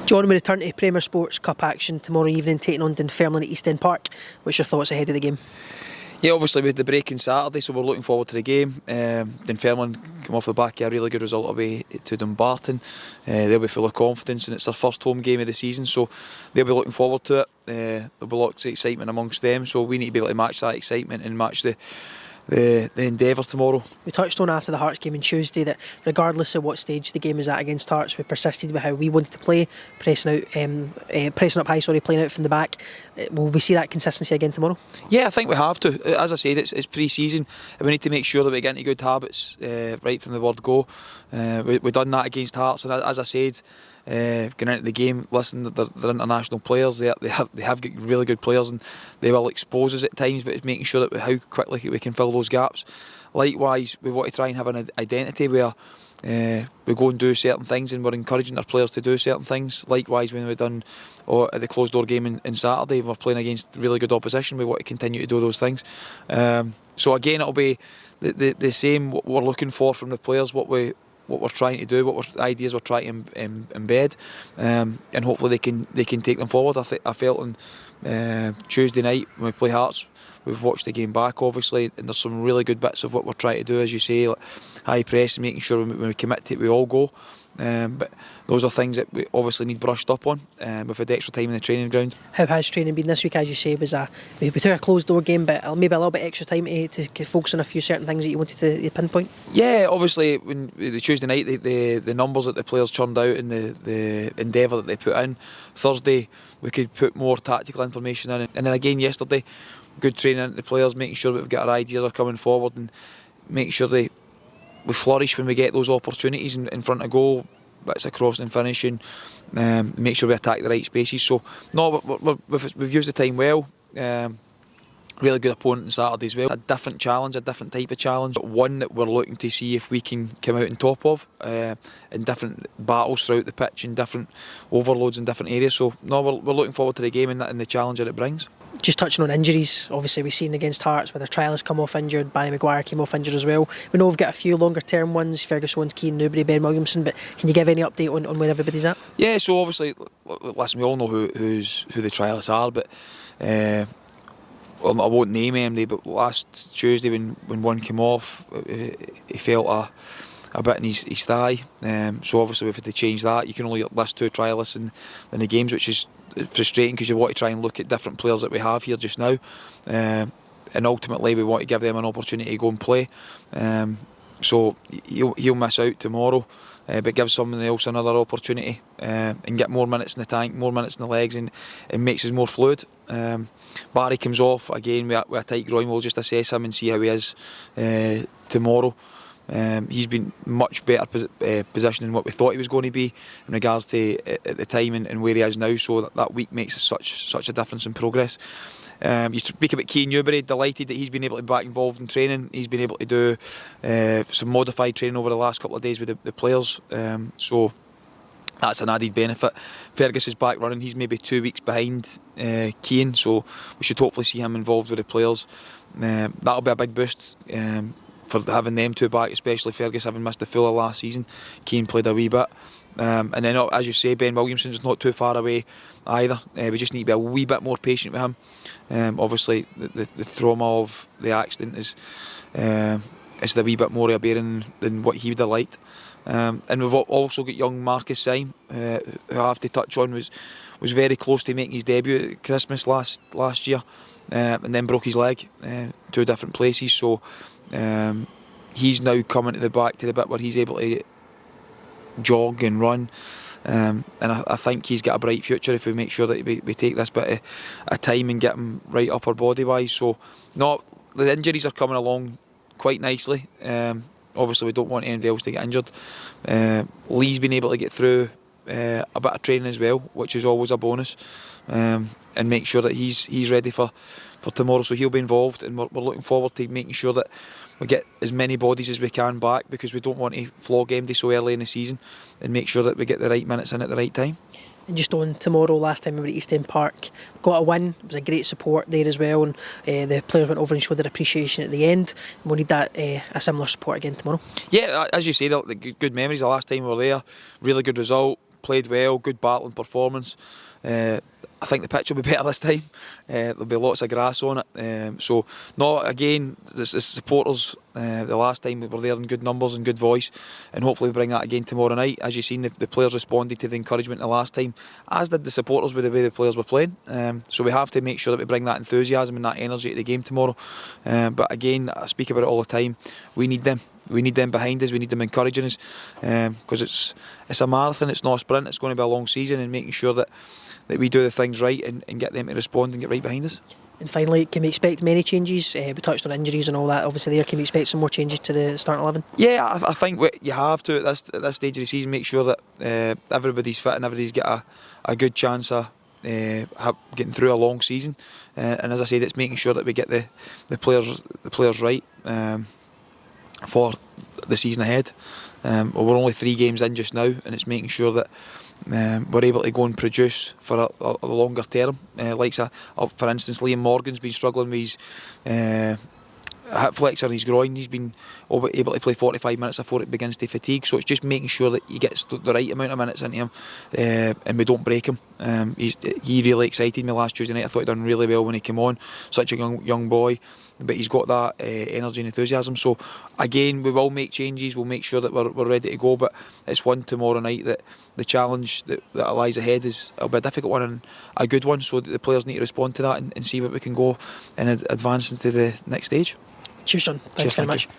John, we return to Premier Sports Cup action tomorrow evening, taking on Dunfermline at East End Park. What's your thoughts ahead of the game? Yeah, obviously we had the break on Saturday, so we're looking forward to the game. Dunfermline come off the back of a really good result away to Dumbarton. They'll be full of confidence, and it's their first home game of the season, so they'll be looking forward to it. There'll be lots of excitement amongst them, so we need to be able to match that excitement and match the endeavour tomorrow. We touched on after the Hearts game on Tuesday that regardless of what stage the game is at against Hearts, we persisted with how we wanted to play, pressing up high, playing out from the back. Will we see that consistency again tomorrow? Yeah, I think we have to. As I said, it's pre-season, and we need to make sure that we get into good habits right from the word go. We've done that against Hearts, and as I said, going into the game, listen, they're international players. They have got really good players, and they will expose us at times. But it's making sure that how quickly we can fill those gaps. Likewise, we want to try and have an identity where we go and do certain things, and we're encouraging our players to do certain things. Likewise, when we've done at the closed door game in Saturday, we're playing against really good opposition. We want to continue to do those things. So again, it'll be the same. What we're looking for from the players, what we're trying to do, what ideas we're trying to embed, and hopefully they can take them forward. I felt on Tuesday night when we play Hearts, we've watched the game back obviously, and there's some really good bits of what we're trying to do, as you say, like high press and making sure when we commit to it we all go. But those are things that we obviously need brushed up on. We've had extra time in the training ground. How has training been this week? As you say, we took a closed door game, but maybe a little bit extra time to focus on a few certain things that you wanted to pinpoint. Yeah, obviously when the Tuesday night, the numbers that the players churned out and the endeavour that they put in. Thursday we could put more tactical information in, and then again yesterday, good training into the players, making sure that we've got our ideas are coming forward and making sure we flourish when we get those opportunities in front of goal. Bits of crossing and finishing, make sure we attack the right spaces. So no, we've used the time well. Really good opponent on Saturday as well. A different challenge, a different type of challenge, but one that we're looking to see if we can come out on top of in different battles throughout the pitch, in different overloads in different areas. So no, we're looking forward to the game and the challenge that it brings. Just touching on injuries, obviously we've seen against Hearts where the trialists come off injured, Barry Maguire came off injured as well. We know we've got a few longer term ones, Ferguson, Keane, Newbury, Ben Williamson, but can you give any update on where everybody's at? Yeah, so obviously, listen, we all know who the trialists are, but well, I won't name anybody, but last Tuesday when one came off, he felt a bit in his thigh. So obviously we've had to change that. You can only list 2 trialists in the games, which is frustrating because you want to try and look at different players that we have here just now. And ultimately we want to give them an opportunity to go and play. So he'll miss out tomorrow, but give someone else another opportunity and get more minutes in the tank, more minutes in the legs, and it makes us more fluid. Barry comes off again with a tight groin. We'll just assess him and see how he is tomorrow. He's been much better positioned than what we thought he was going to be in regards to at the time and where he is now. So that week makes such a difference in progress. You speak about Keane Newbury, delighted that he's been able to be back involved in training. He's been able to do some modified training over the last couple of days with the players. So that's an added benefit. Fergus is back running. He's maybe 2 weeks behind Keane, so we should hopefully see him involved with the players. That'll be a big boost for having them 2 back, especially Fergus having missed the full of last season. Keane played a wee bit. And then, as you say, Ben Williamson's not too far away either. We just need to be a wee bit more patient with him. Obviously, the trauma of the accident is a wee bit more of a bearing than what he would have liked. And we've also got young Marcus Syme, who I have to touch on, was very close to making his debut at Christmas last year, and then broke his leg, 2 different places. So he's now coming to the bit where he's able to jog and run, and I think he's got a bright future if we make sure that we take this bit of time and get him right upper body wise. So no, the injuries are coming along quite nicely. Obviously we don't want anybody else to get injured. Lee's been able to get through a bit of training as well, which is always a bonus, and make sure that he's ready for tomorrow. So he'll be involved, and we're looking forward to making sure that we get as many bodies as we can back, because we don't want to flog MD so early in the season, and make sure that we get the right minutes in at the right time. And just on tomorrow, last time we were at East End Park, got a win. It was a great support there as well, and the players went over and showed their appreciation at the end. We'll need that a similar support again tomorrow. Yeah, as you say, the good memories. The last time we were there, really good result. played well, good battling performance. I think the pitch will be better this time. There'll be lots of grass on it. So, no, again, the supporters, the last time we were there in good numbers and good voice, and hopefully we bring that again tomorrow night. As you've seen, the players responded to the encouragement the last time, as did the supporters with the way the players were playing. So we have to make sure that we bring that enthusiasm and that energy to the game tomorrow. But again, I speak about it all the time. We need them. We need them behind us. We need them encouraging us, because it's a marathon. It's not a sprint. It's going to be a long season, and making sure that we do the things right and get them to respond and get right behind us. And finally, can we expect many changes? We touched on injuries and all that. Obviously, there, can we expect some more changes to the starting 11? Yeah, I think you have to at this stage of the season make sure that everybody's fit and everybody's got a good chance of getting through a long season. And as I said, it's making sure that we get the players right for the season ahead. We're only 3 games in just now, and it's making sure that we're able to go and produce for a longer term. For instance, Liam Morgan's been struggling with his hip flexor and his groin. He's been able to play 45 minutes before it begins to fatigue. So it's just making sure that he gets the right amount of minutes into him, and we don't break him. He really excited me last Tuesday night. I thought he done really well when he came on. Such a young boy, but he's got that energy and enthusiasm. So again, we will make changes. We'll make sure that we're ready to go. But it's one tomorrow night that the challenge that lies ahead it'll be a difficult one and a good one. So that the players need to respond to that and see what we can go and advance into the next stage. Cheers, John. Thanks very much.